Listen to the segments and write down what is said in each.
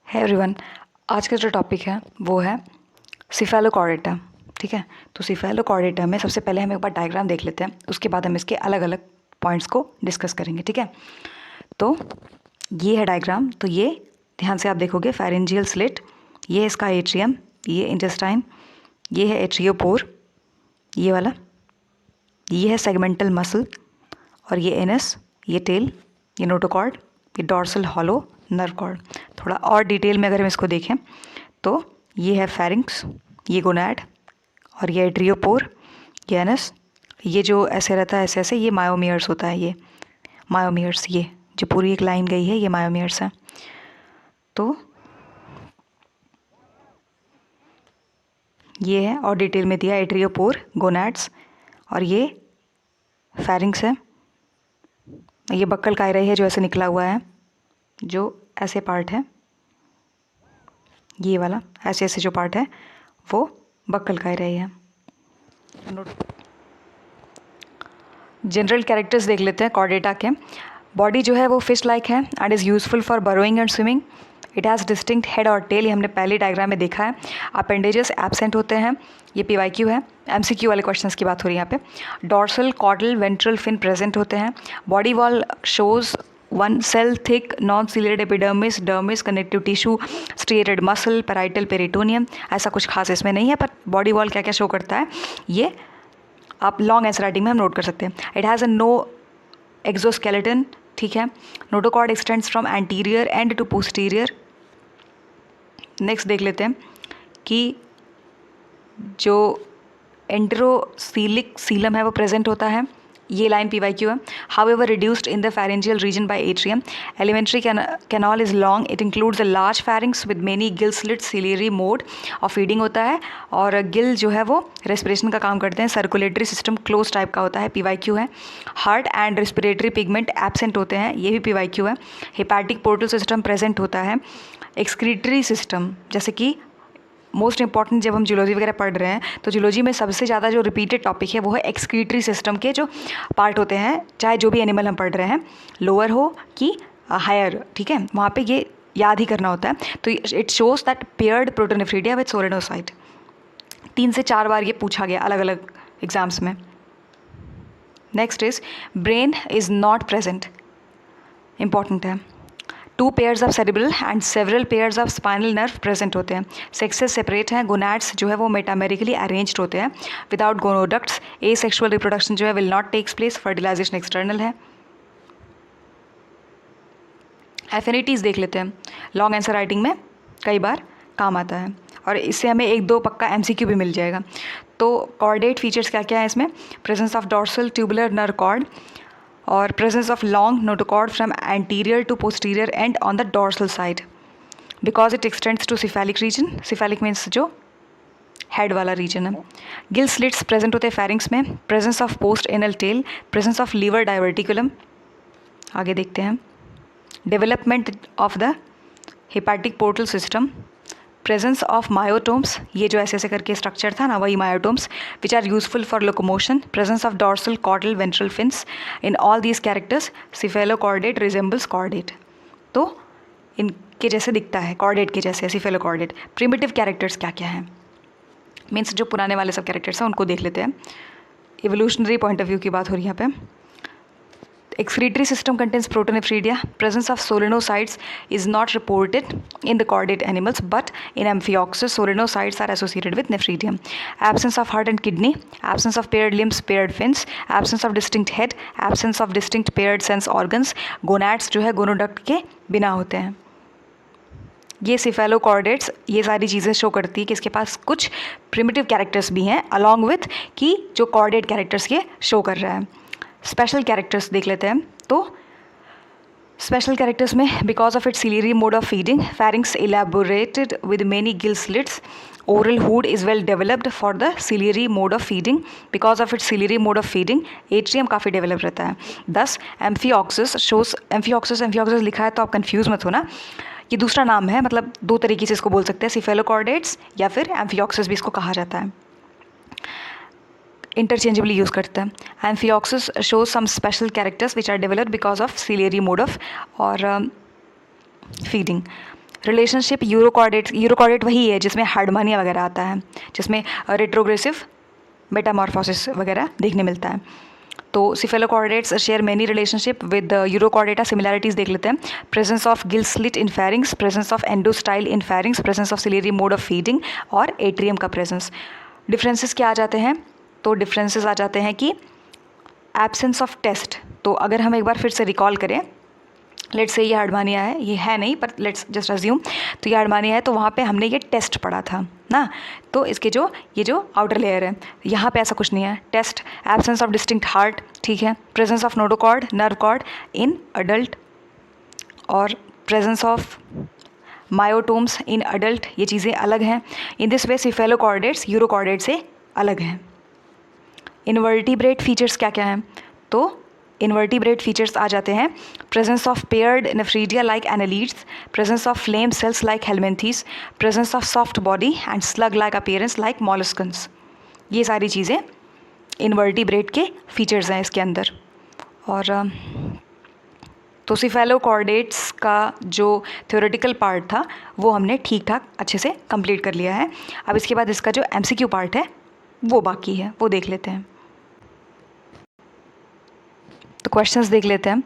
है एवरीवन। आज का जो टॉपिक है वो है सिफेलोकॉर्डेटा। ठीक है, तो सिफेलोकॉर्डेटा में सबसे पहले हम एक बार डायग्राम देख लेते हैं, उसके बाद हम इसके अलग अलग पॉइंट्स को डिस्कस करेंगे। ठीक है, तो ये है डायग्राम। तो ये ध्यान से आप देखोगे, फेरेंजियल स्लिट, ये है इसका एट्रियम, ये इंटेस्टाइन, ये है एट्रियोपोर, ये वाला, ये है सेगमेंटल मसल, और ये एनस, ये टेल, ये नोटोकॉर्ड, ये डॉर्सल हॉलो नर्व कॉर्ड। थोड़ा और डिटेल में अगर हम इसको देखें तो ये है फेरिंक्स, ये गोनैड, और ये एट्रियोपोर, ये एनस, ये जो ऐसे रहता है ऐसे ऐसे, ये मायोमियर्स होता है। ये मायोमियर्स, ये जो पूरी एक लाइन गई है, ये मायोमियर्स है। तो ये है और डिटेल में दिया एट्रियोपोर, गोनैड्स, और ये फेरिंक्स है। ये बक्कल कायराई है जो ऐसे निकला हुआ है, जो ऐसे पार्ट है, ये वाला ऐसे ऐसे जो पार्ट है वो बक्कल कायराई है। जनरल कैरेक्टर्स देख लेते हैं कॉर्डेटा के। बॉडी जो है वो फिश लाइक है and is useful for burrowing and swimming. It has distinct head और टेल, ये हमने पहले डायग्राम में देखा है। अपेंडेजेस एब्सेंट होते हैं, ये PYQ है, MCQ वाले क्वेश्चंस की बात हो रही है यहाँ पे। Dorsal, caudal, ventral fin present होते हैं। Body wall shows one cell thick non ciliated epidermis, dermis, connective tissue, striated muscle, parietal peritoneum. ऐसा कुछ खास इसमें नहीं है, पर बॉडी वॉल क्या क्या शो करता है ये आप लॉन्ग आंसर राइटिंग में हम नोट कर सकते हैं। It has a no exoskeleton, ठीक है। Notochord extends from anterior end to posterior. Next देख लेते हैं कि जो एंटेरोसीलिक सीलम है वो प्रेजेंट होता है, ये लाइन PYQ है। However reduced in the pharyngeal region by atrium. Alimentary canal is long, it includes a large pharynx with many gill slit, ciliary mode of feeding होता है, और गिल जो है वो रेस्पिरेशन का काम करते हैं। सर्कुलेटरी सिस्टम क्लोज टाइप का होता है, PYQ है। Heart and respiratory pigment absent होते हैं, ये भी PYQ है। हेपाटिक पोर्टल सिस्टम प्रेजेंट होता है। एक्सक्रीटरी सिस्टम, जैसे कि मोस्ट इंपॉर्टेंट जब हम जूलॉजी वगैरह पढ़ रहे हैं तो जूलॉजी में सबसे ज़्यादा जो रिपीटेड टॉपिक है वो है एक्सक्रीटरी सिस्टम के जो पार्ट होते हैं, चाहे जो भी एनिमल हम पढ़ रहे हैं, लोअर हो कि हायर, ठीक है, वहाँ पे ये याद ही करना होता है। तो it shows that paired protonephridia with solenocyte. 3 से 4 बार ये पूछा गया अलग अलग एग्जाम्स में। Next is brain is not present, important है। 2 pairs of cerebral and several pairs of spinal nerve present होते हैं। सेक्सेस सेपरेट हैं। गोनैड्स जो है वो मेटामेरिकली अरेंज्ड होते हैं विदाउट गोनोडक्ट्स। एसेक्सुअल रिप्रोडक्शन जो है will not takes place. Fertilization external है। एफिनिटीज़ देख लेते हैं, लॉन्ग आंसर राइटिंग में कई बार काम आता है, और इससे हमें 1-2 पक्का MCQ भी मिल जाएगा। तो कॉर्डेट फीचर्स क्या क्या है इसमें? Presence of dorsal tubular nerve cord, और presence of long notochord from anterior to posterior end on the dorsal side because it extends to cephalic region. cephalic means जो head वाला region है। gill slits present होते हैं pharynx में। presence of post anal tail, presence of liver diverticulum। आगे देखते हैं development of the hepatic portal system, presence of myotomes, ये जो ऐसे ऐसे करके स्ट्रक्चर था ना वही myotomes, which are useful for locomotion. Presence of dorsal, caudal, ventral fins. In all these characters cephalochordate resembles chordate, तो इनके जैसे दिखता है, कॉर्डेट के जैसे सिफेलोकॉर्डेट। प्रिमिटिव कैरेक्टर्स क्या क्या हैं, मीन्स जो पुराने वाले सब कैरेक्टर्स हैं उनको देख लेते हैं। इवोल्यूशनरी पॉइंट ऑफ व्यू की बात हो रही है यहाँ पे। Excretory system contains protonephridia. Presence of solenocytes is not reported in the chordate animals, but in Amphioxus, solenocytes are associated with nephridium. Absence of heart and kidney, absence of paired limbs, paired fins, absence of distinct head, absence of distinct paired sense organs. Gonads जो है gonoduct के बिना होते हैं। ये cephalochordates ये सारी चीज़ें शो करती है कि इसके पास कुछ प्रिमिटिव कैरेक्टर्स भी हैं, अलॉन्ग विथ कि जो कॉर्डेट कैरेक्टर्स ये शो कर रहा है। स्पेशल कैरेक्टर्स देख लेते हैं। तो स्पेशल कैरेक्टर्स में because of its ciliary mode of feeding, pharynx elaborated with many gill slits, oral hood is well developed for the ciliary mode of feeding. Because of its ciliary mode of feeding atrium काफ़ी develop रहता है। 10 amphioxus shows, amphioxus लिखा है तो आप confuse मत होना, ये दूसरा नाम है, मतलब 2 तरीके से इसको बोल सकते हैं, सिफेलोकॉर्डेट्स या फिर एम्फियोक्सिस भी इसको कहा जाता है, इंटरचेंजेबली यूज़ करते हैं। Amphioxus shows some special characters which are developed because of ciliary mode of और फीडिंग। रिलेशनशिप यूरोकॉर्डेट वही है जिसमें हार्डमानिया वगैरह आता है, जिसमें रेट्रोग्रेसिव मेटामॉर्फोसिस वगैरह देखने मिलता है। तो cephalochordates share many relationship with urochordata. Similarities देख लेते हैं। Presence of gill slit in pharynx, presence of endostyle in pharynx, presence of ciliary mode of feeding और एट्रियम का प्रेजेंस। डिफरेंसेस क्या आ जाते हैं? तो डिफरेंसेस आ जाते हैं कि एब्सेंस ऑफ टेस्ट। तो अगर हम एक बार फिर से रिकॉल करें, लेट्स से ये हार्डमानिया है, ये है नहीं पर लेट्स जस्ट अज्यूम, तो ये हार्डमानिया है, तो वहाँ पे हमने ये टेस्ट पढ़ा था ना। तो इसके ये जो आउटर लेयर है, यहाँ पे ऐसा कुछ नहीं है। Test, absence of distinct heart, ठीक है, presence of notochord, nerve cord in adult, और presence of myotomes in adult, ये चीज़ें अलग हैं। In this way cephalochordates urochordate से अलग हैं। इनवर्टिब्रेट फीचर्स क्या क्या हैं? तो इनवर्टिब्रेट फीचर्स आ जाते हैं। Presence of paired nephridia like annelids, presence of flame cells like helminthes, presence of soft body and slug like appearance like molluscans. ये सारी चीज़ें इनवर्टिब्रेट के फीचर्स हैं इसके अंदर। और तो सिफेलोकॉर्डेट्स का जो थ्योरेटिकल पार्ट था वो हमने ठीक ठाक अच्छे से कंप्लीट कर लिया है। अब इसके बाद इसका जो MCQ पार्ट है वो बाकी है, वो देख लेते हैं। तो क्वेश्चंस देख लेते हैं।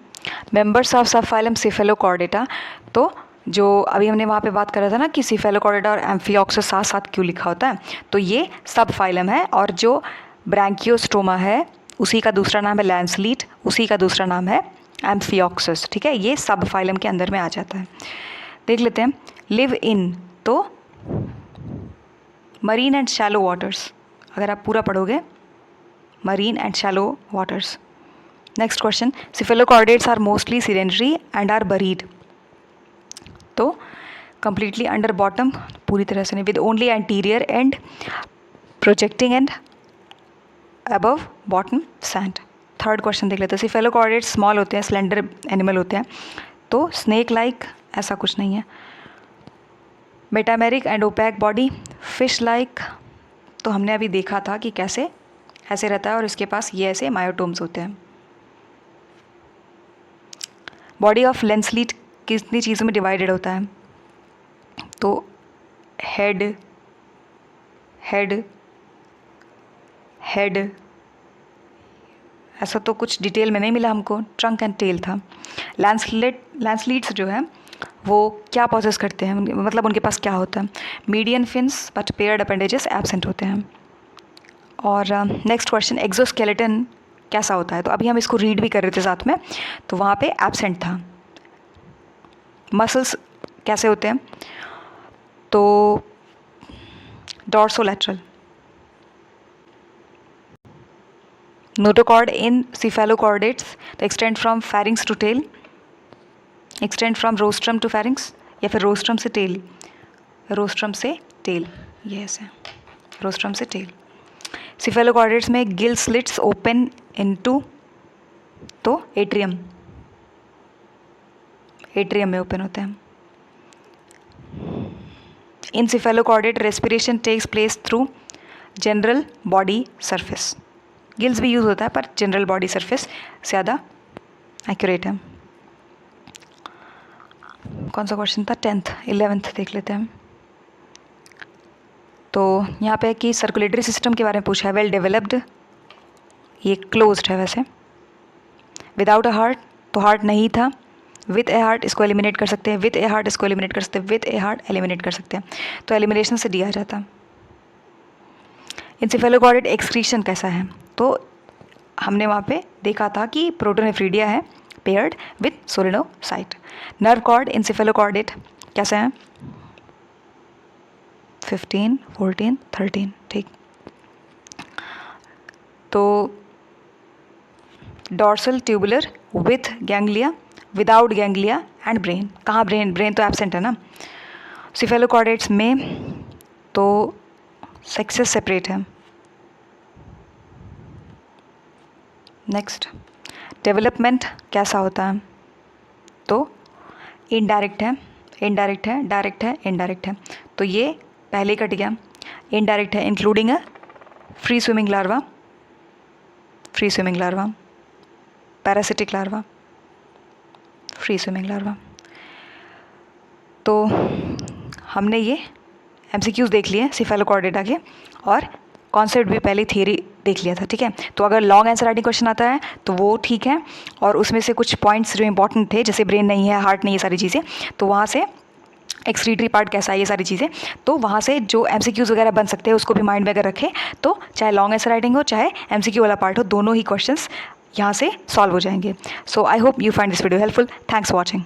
मेंबर्स ऑफ सब फाइलम सिफेलोकॉर्डेटा, तो जो अभी हमने वहाँ पे बात करा था ना कि सिफेलोकॉर्डेटा और एम्फियोक्सस साथ साथ क्यों लिखा होता है, तो ये सब फाइलम है। और जो ब्रैंकियोस्टोमा है उसी का दूसरा नाम है लैंसलीट, उसी का दूसरा नाम है एम्फियोक्सस, ठीक है। ये सब फाइलम के अंदर में आ जाता है। देख लेते हैं। लिव इन, तो मरीन एंड शैलो वाटर्स, अगर आप पूरा पढ़ोगे, marine and shallow waters. Next question, cephalochordates are mostly sedentary and are buried, तो कंप्लीटली अंडर बॉटम, पूरी तरह से नहीं, with only anterior end projecting and above bottom sand. Third question देख लेते हैं। सिफेलोकॉर्डेट्स स्मॉल होते हैं, स्लेंडर एनिमल होते हैं, तो स्नेक लाइक ऐसा कुछ नहीं है। Metameric and opaque body, fish like, तो हमने अभी देखा था कि कैसे ऐसे रहता है और इसके पास ये ऐसे मायोटोम्स होते हैं। बॉडी ऑफ लैंसलीट कितनी चीज़ों में डिवाइडेड होता है? तो हेड, हेड, हेड, ऐसा तो कुछ डिटेल में नहीं मिला हमको, ट्रंक एंड टेल था। लैंसलीट्स जो है वो क्या प्रोसेस करते हैं, मतलब उनके पास क्या होता है? Median fins but paired appendages absent होते हैं। और नेक्स्ट क्वेश्चन, एक्सोस्केलेटन कैसा होता है? तो अभी हम इसको रीड भी कर रहे थे साथ में, तो वहाँ पे एब्सेंट था। मसल्स कैसे होते हैं? तो डॉर्सोलैटरल। नोटोकॉर्ड इन सिफेलोकॉर्डेट्स, तो extend from pharynx to tail, extend from rostrum to pharynx, या फिर रोस्ट्रम से टेल, रोस्ट्रम से टेल, ये ऐसे रोस्ट्रम से टेल। सिफेलोकॉर्डेट्स में गिल स्लिट्स ओपन इनटू, तो एट्रियम, एट्रियम में ओपन होते हैं। In cephalochordate respiration takes place through general body surface, gills भी यूज़ होता है पर जनरल बॉडी सरफेस ज़्यादा एक्यूरेट है। कौन सा क्वेश्चन था? 10th 11th देख लेते हैं। तो यहाँ पे कि सर्कुलेटरी सिस्टम के बारे में पूछा है। वेल डेवलप्ड, ये क्लोज्ड है वैसे। विदाउट अ हार्ट, तो हार्ट नहीं था। विथ ए हार्ट इसको एलिमिनेट कर सकते हैं, विथ ए हार्ट इसको एलिमिनेट कर सकते हैं, विथ ए हार्ट एलिमिनेट कर सकते हैं, तो एलिमिनेशन से डी आ जाता है। इंसेफेलोकॉर्डेट एक्सक्रीशन कैसा है? तो हमने वहाँ पे देखा था कि प्रोटोनेफ्रीडिया है paired with solenocyte. Nerve cord इंसेफेलोकॉर्डेट कैसे हैं? 15, 14, 13, ठीक। तो dorsal tubular with ganglia, without ganglia and brain. कहाँ ब्रेन? ब्रेन तो एब्सेंट है ना। सिफेलोकॉर्डेट्स में तो सेक्सेस सेपरेट है। नेक्स्ट, डेवलपमेंट कैसा होता है? तो इनडायरेक्ट है, इनडायरेक्ट है, डायरेक्ट है, इनडायरेक्ट है, तो ये पहले कट गया। इनडायरेक्ट है including a free swimming larva, free swimming larva, parasitic larva, free swimming larva. तो हमने ये MCQs देख लिए सिफेलोकॉर्डेटा के, और कॉन्सेप्ट भी पहले थियरी देख लिया था, ठीक है। तो अगर लॉन्ग आंसर राइटिंग क्वेश्चन आता है तो वो ठीक है, और उसमें से कुछ पॉइंट्स जो इंपॉर्टेंट थे, जैसे ब्रेन नहीं है, हार्ट नहीं है, सारी चीज़ें, तो वहाँ से एक्सक्रीटरी पार्ट कैसा है, ये सारी चीज़ें, तो वहाँ से जो MCQs वगैरह बन सकते हैं उसको भी माइंड में अगर रखें तो चाहे लॉन्ग आंसर राइटिंग हो चाहे MCQ वाला पार्ट हो, दोनों ही क्वेश्चंस यहाँ से सॉल्व हो जाएंगे। So I hope you find this video helpful. Thanks for watching.